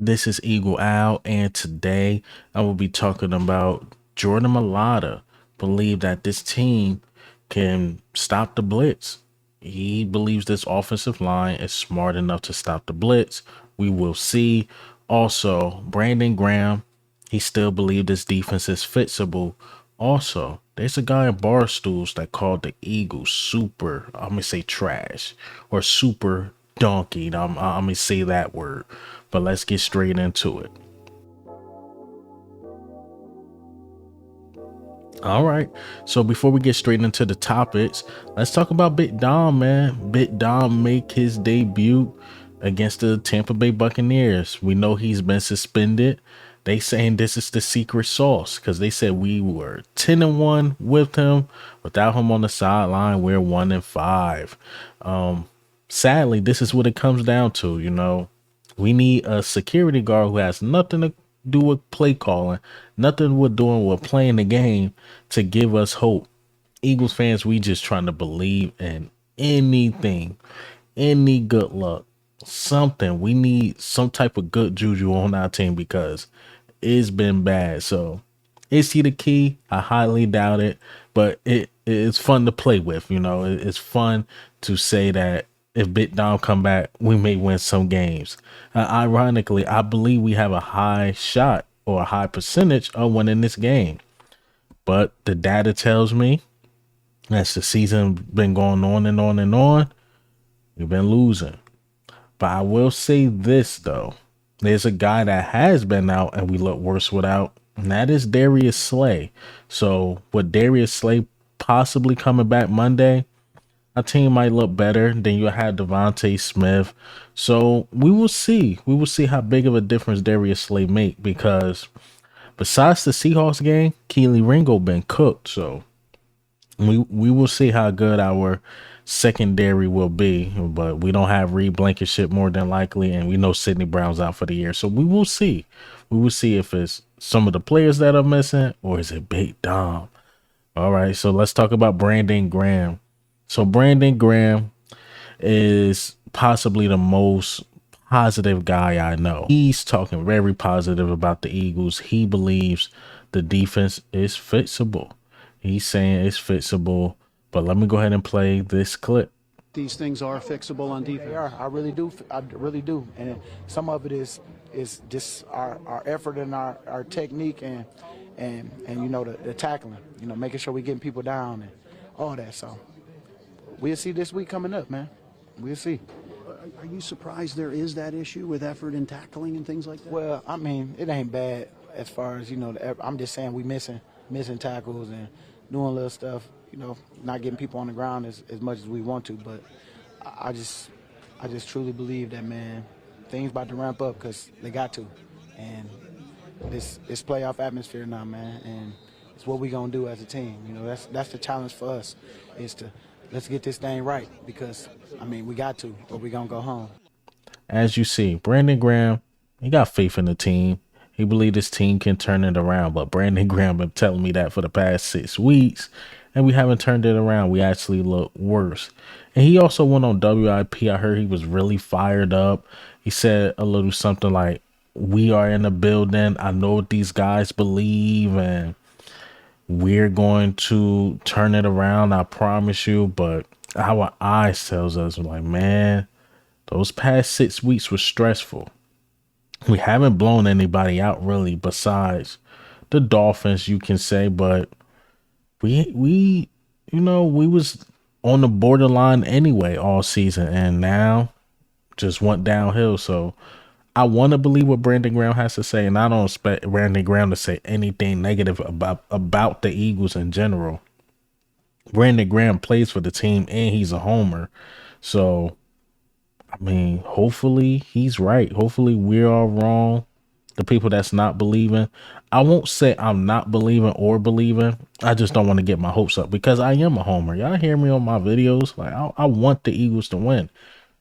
This is Eagle Owl, and today I will be talking about Jordan Mailata. Believe that this team can stop the blitz. He believes this offensive line is smart enough to stop the blitz. We will see. Also, Brandon Graham, he still believes this defense is fixable. Also, there's a guy in Barstools that called the Eagles super, I'm gonna say trash or super donkey. I'm gonna say that word, but let's get straight into it. All right. So before we get straight into the topics, let's talk about Big Dom, man. Big Dom make his debut against the Tampa Bay Buccaneers. We know he's been suspended. They saying this is the secret sauce because they said we were 10-1 with him. Without him on the sideline, we're 1-5. Sadly, this is what it comes down to. We need a security guard who has nothing to do with play calling, nothing with doing with playing the game to give us hope. Eagles fans, we just trying to believe in anything, any good luck, something. We need some type of good juju on our team because it's been bad. So is he the key? I highly doubt it, but it's fun to play with. It's fun to say that if Big Dom come back, we may win some games. Ironically, I believe we have a high shot or a high percentage of winning this game, but the data tells me as the season been going on and on and on, we've been losing. But I will say this though. There's a guy that has been out and we look worse without, and that is Darius Slay. So with Darius Slay possibly coming back Monday, our team might look better. Then you had Devontae Smith. So we will see. We will see how big of a difference Darius Slay make because besides the Seahawks game, Keely Ringo been cooked. So we will see how good our secondary will be, but we don't have Reed Blankenship more than likely, and we know Sidney Brown's out for the year. So we will see. We will see if it's some of the players that are missing or is it Big Dom. All right, so let's talk about Brandon Graham. So Brandon Graham is possibly the most positive guy I know. He's talking very positive about the Eagles. He believes the defense is fixable. He's saying it's fixable. But let me go ahead and play this clip. These things are fixable on defense. They are. I really do. I really do. And some of it is just our effort and our technique and the tackling. Making sure we're getting people down and all that. So we'll see this week coming up, man. We'll see. Are you surprised there is that issue with effort and tackling and things like that? Well, I mean, it ain't bad as far as I'm just saying we missing tackles and doing little stuff. Not getting people on the ground as much as we want to, but I just truly believe that, man, things about to ramp up because they got to, and this playoff atmosphere now, man, and it's what we gonna do as a team. That's the challenge for us, is to let's get this thing right because we got to, or we gonna go home. As you see, Brandon Graham, he got faith in the team. He believed his team can turn it around, but Brandon Graham been telling me that for the past 6 weeks, and we haven't turned it around. We actually look worse. And he also went on WIP. I heard he was really fired up. He said a little something like, "We are in the building. I know what these guys believe, and we're going to turn it around. I promise you." But our eyes tells us, like, man, those past 6 weeks were stressful. We haven't blown anybody out really besides the Dolphins, you can say, but we we was on the borderline anyway all season and now just went downhill. So I want to believe what Brandon Graham has to say, and I don't expect Brandon Graham to say anything negative about the Eagles in general. Brandon Graham plays for the team and he's a homer. So hopefully he's right. Hopefully we're all wrong. The people that's not believing. I won't say I'm not believing or believing. I just don't want to get my hopes up because I am a homer. Y'all hear me on my videos. Like I want the Eagles to win.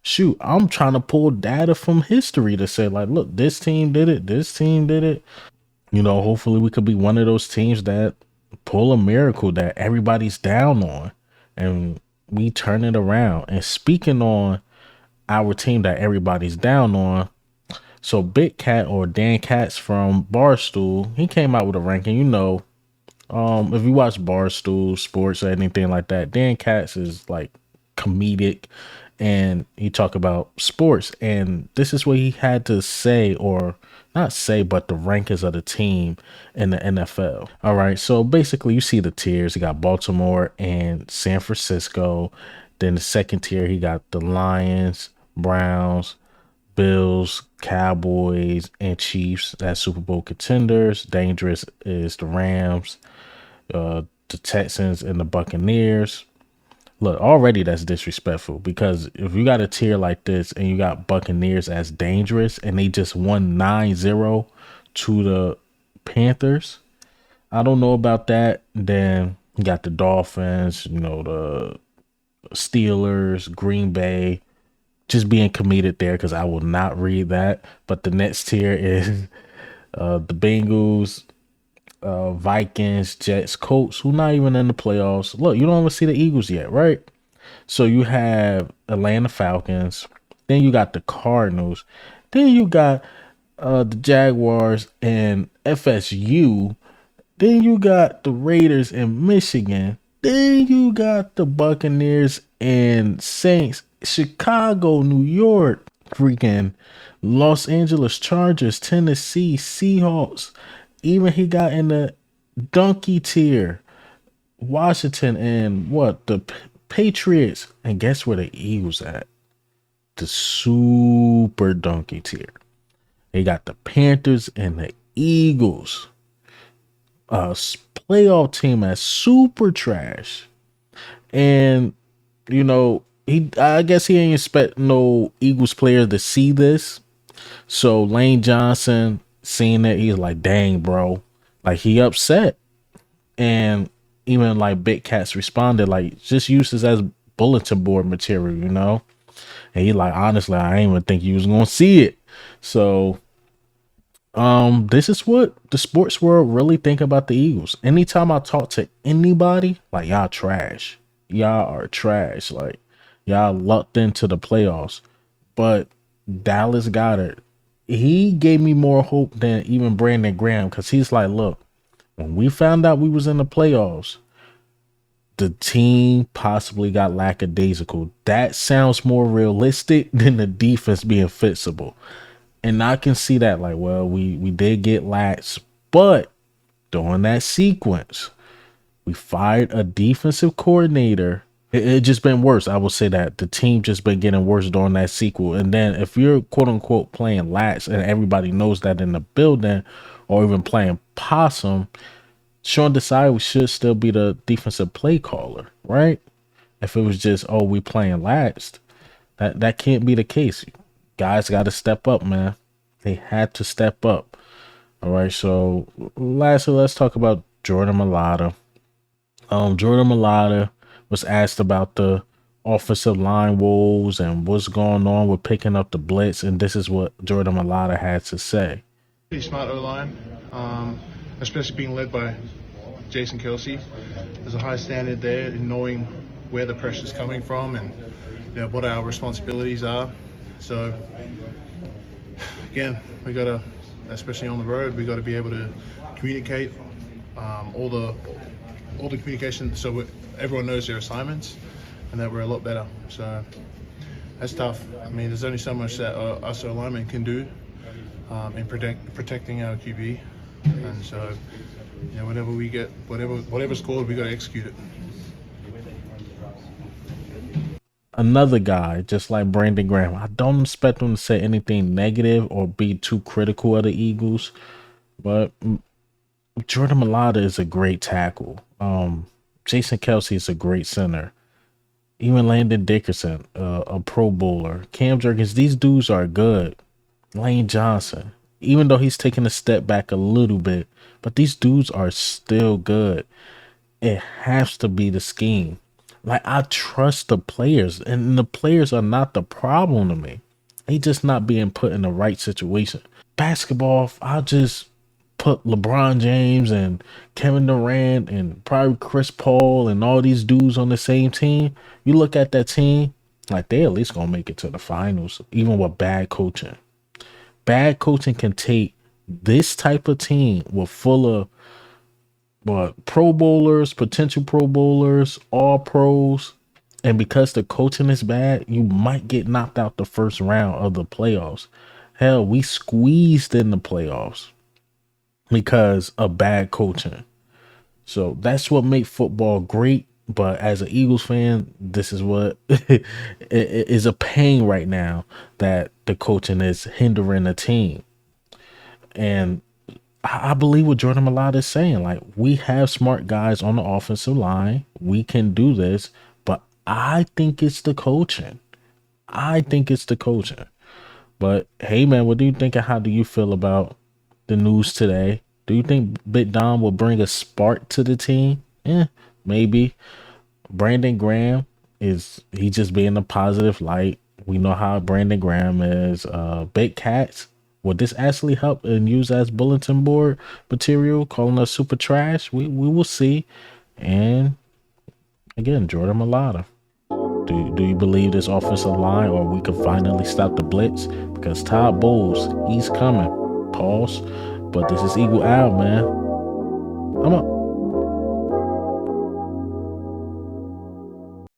Shoot, I'm trying to pull data from history to say, like, look, this team did it. This team did it. Hopefully we could be one of those teams that pull a miracle that everybody's down on and we turn it around. And speaking on our team that everybody's down on, So Big Cat or Dan Katz from Barstool, he came out with a ranking. If you watch Barstool Sports or anything like that, Dan Katz is like comedic and he talk about sports. And this is what he had to say, or not say, but the rankings of the team in the NFL. All right. So basically you see the tiers. You got Baltimore and San Francisco. Then the second tier, he got the Lions, Browns, Bills, Cowboys, and Chiefs as Super Bowl contenders. Dangerous is the Rams, the Texans, and the Buccaneers. Look, already that's disrespectful because if you got a tier like this and you got Buccaneers as dangerous and they just won 9-0 to the Panthers, I don't know about that. Then you got the Dolphins, the Steelers, Green Bay, just being committed there because I will not read that. But the next tier is the Bengals, Vikings, Jets, Colts, who not even in the playoffs. Look, you don't even see the Eagles yet, right? So you have Atlanta Falcons, then you got the Cardinals, then you got the Jaguars and FSU, then you got the Raiders in Michigan, then you got the Buccaneers and Saints, Chicago, New York, freaking Los Angeles Chargers, Tennessee Seahawks. Even he got in the donkey tier, Washington and what the Patriots. And guess where the Eagles at? The super donkey tier. They got the Panthers and the Eagles. Playoff team as super trash. And I guess he ain't expect no Eagles player to see this. So Lane Johnson seeing that, he's like, dang, bro. Like, he upset. And even like Big Cats responded, like, just use this as bulletin board material. And he like, honestly, I ain't even think you was gonna see it. So this is what the sports world really think about the Eagles. Anytime I talk to anybody, like, y'all trash. Y'all are trash. Like, y'all lucked into the playoffs. But Dallas Goedert, he gave me more hope than even Brandon Graham, because he's like, look, when we found out we was in the playoffs, the team possibly got lackadaisical. That sounds more realistic than the defense being fixable. And I can see that, like, well, we did get lax, but during that sequence, we fired a defensive coordinator. It just been worse. I will say that the team just been getting worse during that sequel. And then if you're quote unquote playing lax and everybody knows that in the building, or even playing possum, Sean Desai should still be the defensive play caller, right? If it was just, oh, we playing lax, that can't be the case. Guys got to step up, man. They had to step up. All right. So lastly, let's talk about Jordan Mailata. Jordan Mailata was asked about the offensive line woes and what's going on with picking up the blitz, and this is what Jordan Mailata had to say. Pretty smart O-line, especially being led by Jason Kelsey. There's a high standard there in knowing where the pressure's coming from and what our responsibilities are. So again, we got to, especially on the road, we got to be able to communicate all the communication, so everyone knows their assignments and that we're a lot better. So that's tough. I mean, there's only so much that us linemen can do in protecting our QB, and so whenever we get whatever's called, we got to execute it. Another guy, just like Brandon Graham, I don't expect him to say anything negative or be too critical of the Eagles, but Jordan Mailata is a great tackle. Jason Kelsey is a great center. Even Landon Dickerson, a Pro Bowler. Cam Jerkins, these dudes are good. Lane Johnson, even though he's taking a step back a little bit, but these dudes are still good. It has to be the scheme. Like, I trust the players, and the players are not the problem to me. They just not being put in the right situation. Basketball, I'll just put LeBron James and Kevin Durant and probably Chris Paul and all these dudes on the same team. You look at that team, like, they at least gonna make it to the finals, even with bad coaching. bad coaching can take this type of team with full of pro bowlers, potential pro bowlers, all pros, and because the coaching is bad, you might get knocked out the first round of the playoffs. Hell, we squeezed in the playoffs because of bad coaching. So that's what makes football great. But as an Eagles fan, this is what it is a pain right now that the coaching is hindering the team. And I believe what Jordan Mailata is saying. Like, we have smart guys on the offensive line. We can do this, but I think it's the coaching. I think it's the coaching. But hey, man, what do you think and how do you feel about the news today? Do you think Big Dom will bring a spark to the team? Maybe. Brandon Graham he just being a positive light. We know how Brandon Graham is. Big Cats. Will this actually help and use as bulletin board material, calling us super trash? We will see. And again, Jordan Mailata. Do you believe this offensive line or we could finally stop the blitz? Because Todd Bowles, he's coming. Pause. But this is Eagle Al, man. I'm up.